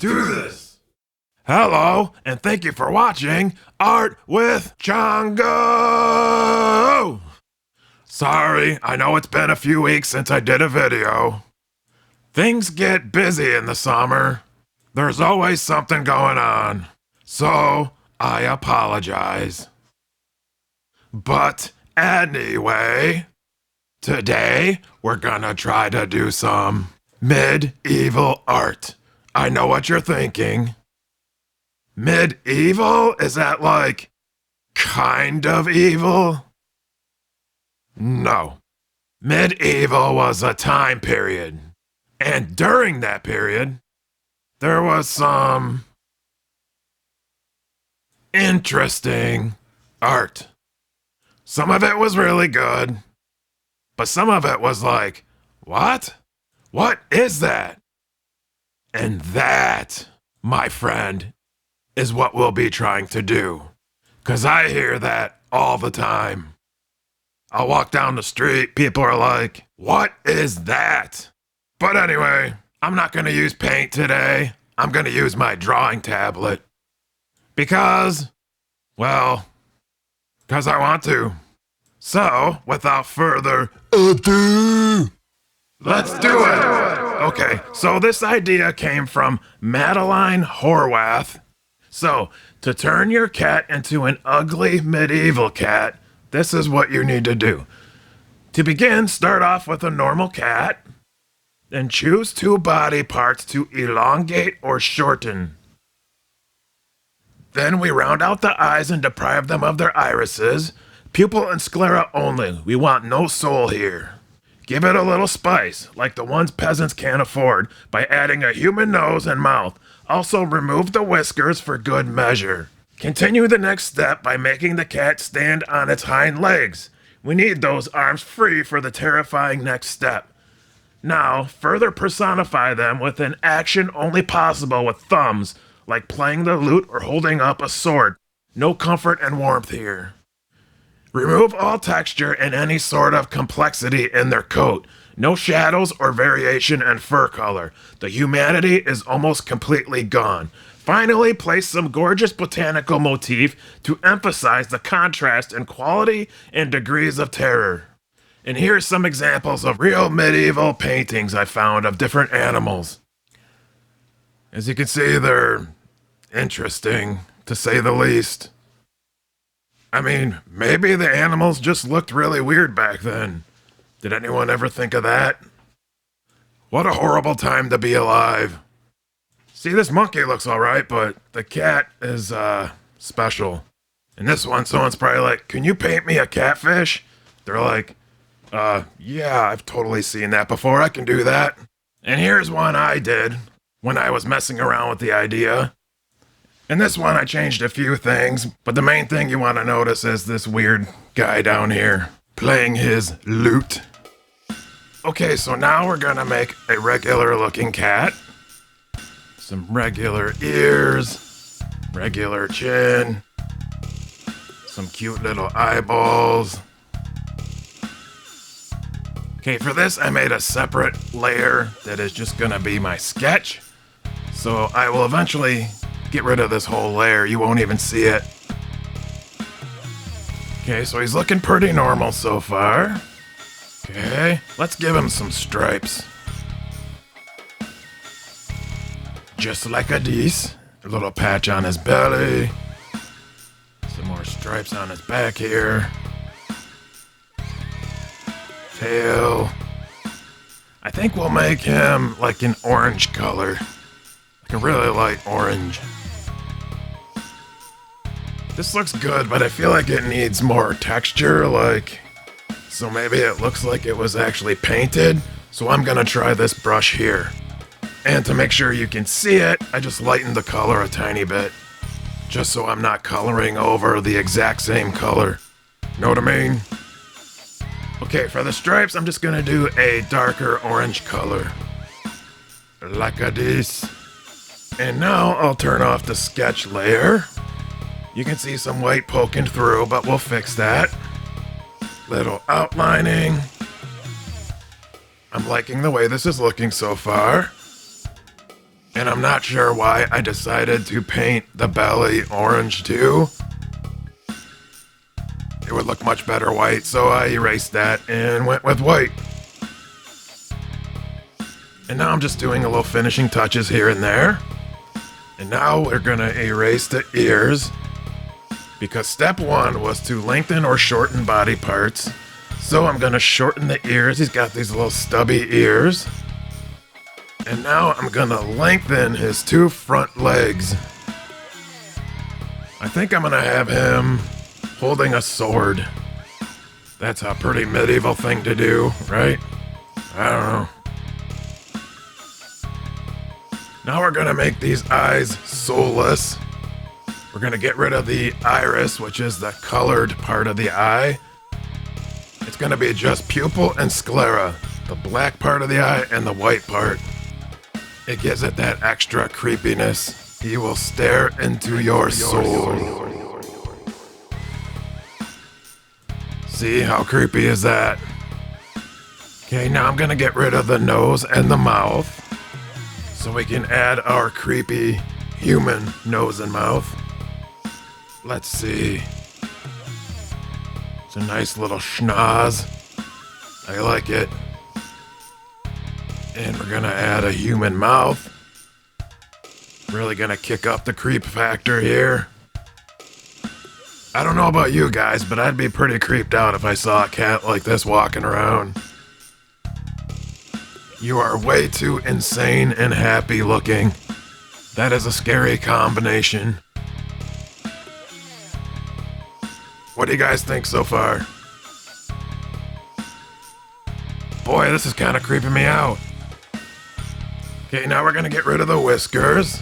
do this. Hello, and thank you for watching Art with Chongo. Sorry, I know it's been a few weeks since I did a video. Things get busy in the summer. There's always something going on. So, I apologize. But anyway, today we're gonna try to do some medieval art. I know what you're thinking. Medieval? Is that like kind of evil? No. Medieval was a time period. And during that period, there was some interesting art. Some of it was really good, but some of it was like, what? What is that? And that, my friend, is what we'll be trying to do. 'Cause I hear that all the time. I'll walk down the street, people are like, what is that? But anyway, I'm not gonna use paint today. I'm gonna use my drawing tablet. Because I want to. So, without further ado, let's do it! Okay, so this idea came from Madeline Horwath. So, to turn your cat into an ugly medieval cat, this is what you need to do. To begin, start off with a normal cat, then choose 2 body parts to elongate or shorten. Then we round out the eyes and deprive them of their irises, pupil and sclera only. We want no soul here. Give it a little spice, like the ones peasants can't afford, by adding a human nose and mouth. Also remove the whiskers for good measure. Continue the next step by making the cat stand on its hind legs. We need those arms free for the terrifying next step. Now, further personify them with an action only possible with thumbs, like playing the lute or holding up a sword. No comfort and warmth here. Remove all texture and any sort of complexity in their coat. No shadows or variation in fur color. The humanity is almost completely gone. Finally, place some gorgeous botanical motif to emphasize the contrast in quality and degrees of terror. And here's some examples of real medieval paintings I found of different animals. As you can see, they're interesting, to say the least. I mean, maybe the animals just looked really weird back then. Did anyone ever think of that? What a horrible time to be alive. See, this monkey looks alright, but the cat is, special. And this one, someone's probably like, can you paint me a catfish? They're like, yeah, I've totally seen that before, I can do that. And here's one I did when I was messing around with the idea. In this one, I changed a few things, but the main thing you want to notice is this weird guy down here playing his lute. Okay, so now we're gonna make a regular looking cat. Some regular ears, regular chin, some cute little eyeballs. Okay, for this I made a separate layer that is just gonna be my sketch. So I will eventually get rid of this whole layer, you won't even see it. Okay, so he's looking pretty normal so far. Okay, let's give him some stripes. Just like a this. A little patch on his belly. Some more stripes on his back here. Tail. I think we'll make him like an orange color. Like a really light orange. This looks good, but I feel like it needs more texture, so maybe it looks like it was actually painted. So I'm gonna try this brush here. And to make sure you can see it, I just lightened the color a tiny bit. Just so I'm not coloring over the exact same color. Know what I mean? Okay, for the stripes, I'm just gonna do a darker orange color. Like this. And now I'll turn off the sketch layer. You can see some white poking through, but we'll fix that. Little outlining. I'm liking the way this is looking so far. And I'm not sure why I decided to paint the belly orange too. It would look much better white, so I erased that and went with white. And now I'm just doing a little finishing touches here and there. And now we're gonna erase the ears, because step 1 was to lengthen or shorten body parts. So I'm gonna shorten the ears. He's got these little stubby ears. And now I'm gonna lengthen his 2 front legs. I think I'm gonna have him holding a sword. That's a pretty medieval thing to do, right? I don't know. Now we're gonna make these eyes soulless. We're gonna get rid of the iris, which is the colored part of the eye. It's gonna be just pupil and sclera, the black part of the eye and the white part. It gives it that extra creepiness. He will stare into your soul. See, how creepy is that? Okay, now I'm gonna get rid of the nose and the mouth, so we can add our creepy human nose and mouth. Let's see. It's a nice little schnoz. I like it. And we're gonna add a human mouth. Really gonna kick up the creep factor here. I don't know about you guys, but I'd be pretty creeped out if I saw a cat like this walking around. You are way too insane and happy looking. That is a scary combination. What do you guys think so far? Boy, this is kind of creeping me out. Okay, now we're gonna get rid of the whiskers.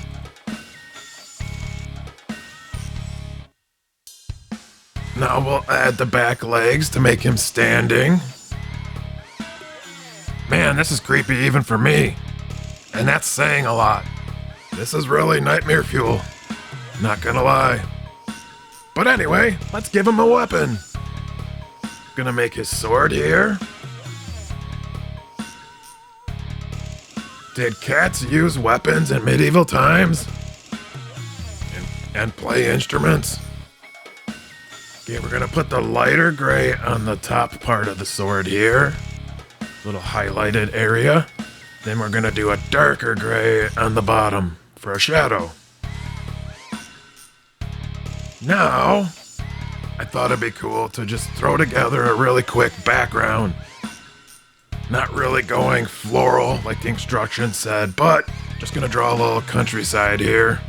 Now we'll add the back legs to make him standing. Man, this is creepy even for me. And that's saying a lot. This is really nightmare fuel. Not gonna lie. But anyway, let's give him a weapon. Gonna make his sword here. Did cats use weapons in medieval times? And play instruments? Okay, we're gonna put the lighter gray on the top part of the sword here. Little highlighted area. Then we're gonna do a darker gray on the bottom for a shadow. Now, I thought it'd be cool to just throw together a really quick background. Not really going floral like the instructions said, but just gonna draw a little countryside here.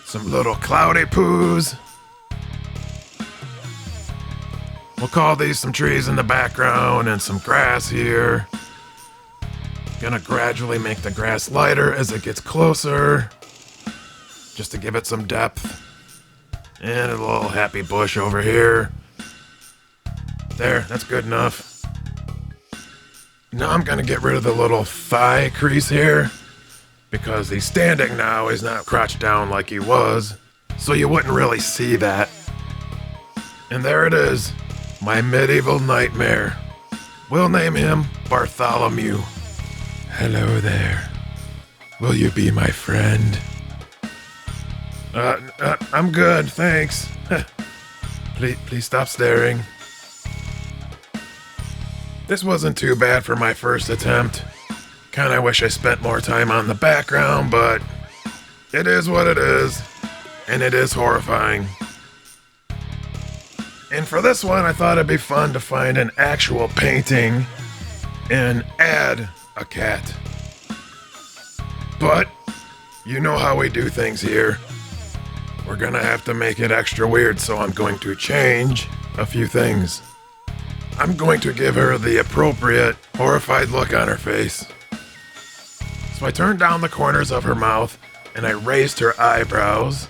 Some little cloudy poos. We'll call these some trees in the background and some grass here. Gonna gradually make the grass lighter as it gets closer, just to give it some depth. And a little happy bush over here. There, that's good enough. Now I'm gonna get rid of the little thigh crease here, because he's standing now, he's not crouched down like he was, so you wouldn't really see that. And there it is, my medieval nightmare. We'll name him Bartholomew. Hello there. Will you be my friend? I'm good, thanks. Please stop staring. This wasn't too bad for my first attempt. Kinda wish I spent more time on the background, but it is what it is, and it is horrifying. And for this one, I thought it'd be fun to find an actual painting and add a cat. But you know how we do things here. We're gonna have to make it extra weird, so I'm going to change a few things. I'm going to give her the appropriate horrified look on her face. So I turned down the corners of her mouth and I raised her eyebrows.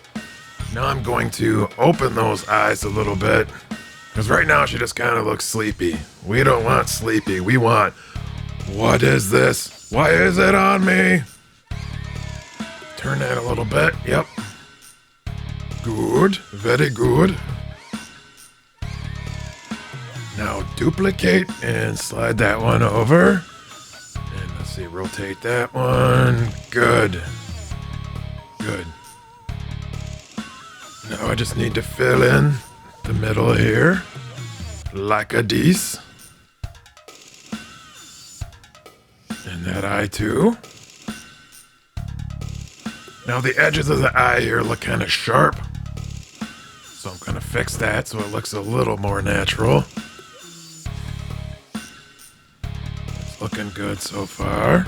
Now I'm going to open those eyes a little bit, because right now she just kind of looks sleepy. We don't want sleepy, we want, what is this? Why is it on me? Turn that a little bit, yep. Good, very good. Now duplicate and slide that one over. And let's See, rotate that one. Good. Good. Now I just need to fill in the middle here. Like a this. And that eye too. Now the edges of the eye here look kind of sharp. So I'm going to fix that so it looks a little more natural. It's looking good so far.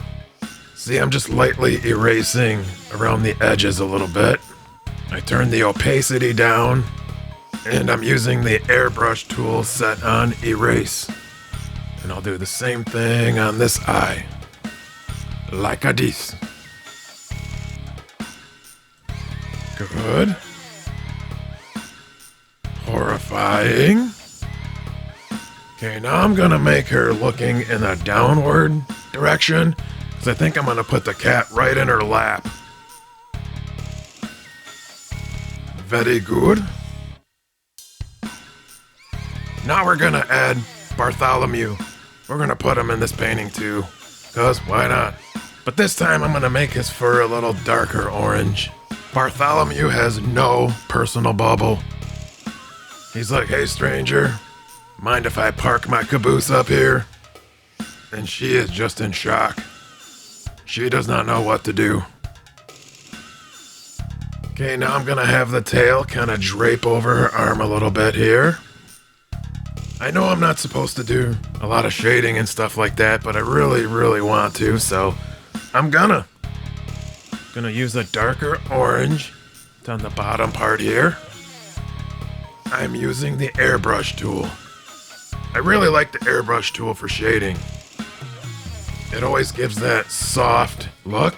See, I'm just lightly erasing around the edges a little bit. I turned the opacity down, and I'm using the airbrush tool set on erase. And I'll do the same thing on this eye. Like a this. Good. Horrifying. Okay, now I'm gonna make her looking in a downward direction, because I think I'm gonna put the cat right in her lap. Very good. Now we're gonna add Bartholomew. We're gonna put him in this painting too, because why not? But this time I'm gonna make his fur a little darker orange. Bartholomew has no personal bubble. He's like, hey stranger, mind if I park my caboose up here? And she is just in shock. She does not know what to do. Okay, now I'm gonna have the tail kind of drape over her arm a little bit here. I know I'm not supposed to do a lot of shading and stuff like that, but I really, really want to, so I'm gonna use a darker orange on the bottom part here. I'm using the airbrush tool. I really like the airbrush tool for shading. It always gives that soft look,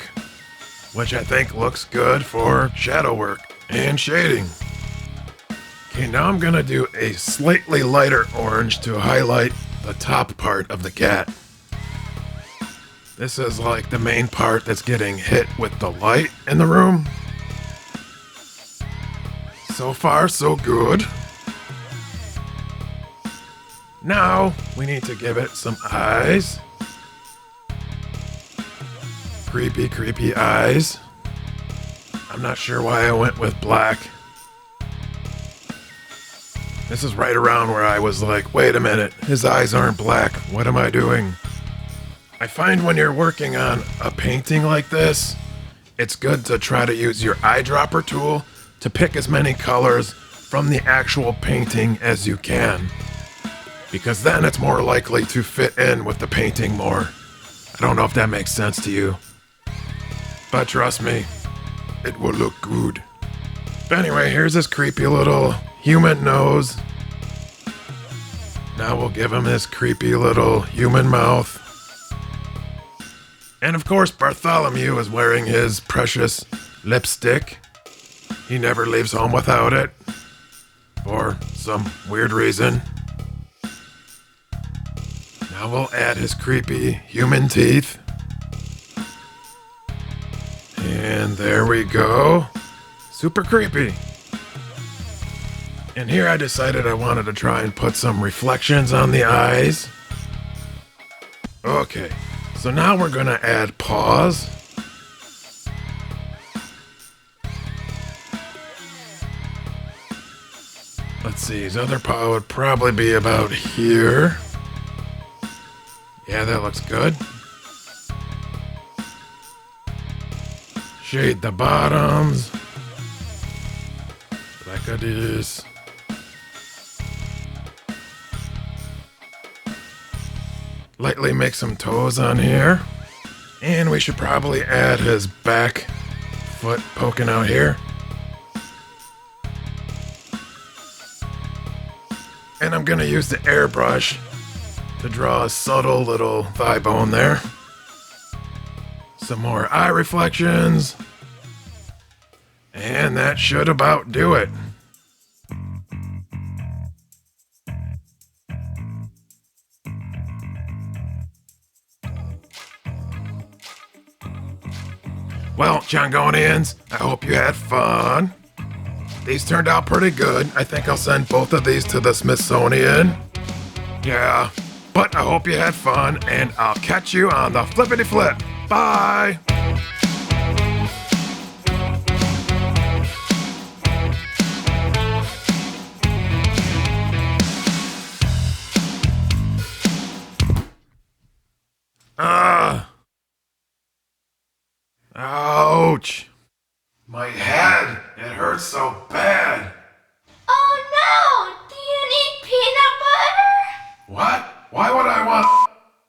which I think looks good for shadow work and shading. Okay, now I'm gonna do a slightly lighter orange to highlight the top part of the cat. This is like the main part that's getting hit with the light in the room. So far, so good. Now, we need to give it some eyes. Creepy, creepy eyes. I'm not sure why I went with black. This is right around where I was like, wait a minute, his eyes aren't black. What am I doing? I find when you're working on a painting like this, it's good to try to use your eyedropper tool to pick as many colors from the actual painting as you can. Because then it's more likely to fit in with the painting more. I don't know if that makes sense to you. But trust me, it will look good. But anyway, here's this creepy little human nose. Now we'll give him this creepy little human mouth. And of course, Bartholomew is wearing his precious lipstick. He never leaves home without it. For some weird reason. Now we'll add his creepy human teeth. And there we go. Super creepy. And here I decided I wanted to try and put some reflections on the eyes. Okay, so now we're gonna add paws. Let's see, his other paw would probably be about here. Yeah, that looks good. Shade the bottoms. Like this. Lightly make some toes on here. And we should probably add his back foot poking out here. And I'm gonna use the airbrush to draw a subtle little thigh bone there. Some more eye reflections. And that should about do it. Well, Chongonians, I hope you had fun. These turned out pretty good. I think I'll send both of these to the Smithsonian. Yeah, But I hope you had fun, and I'll catch you on the flippity flip. Bye! Ouch! My head, it hurts so bad.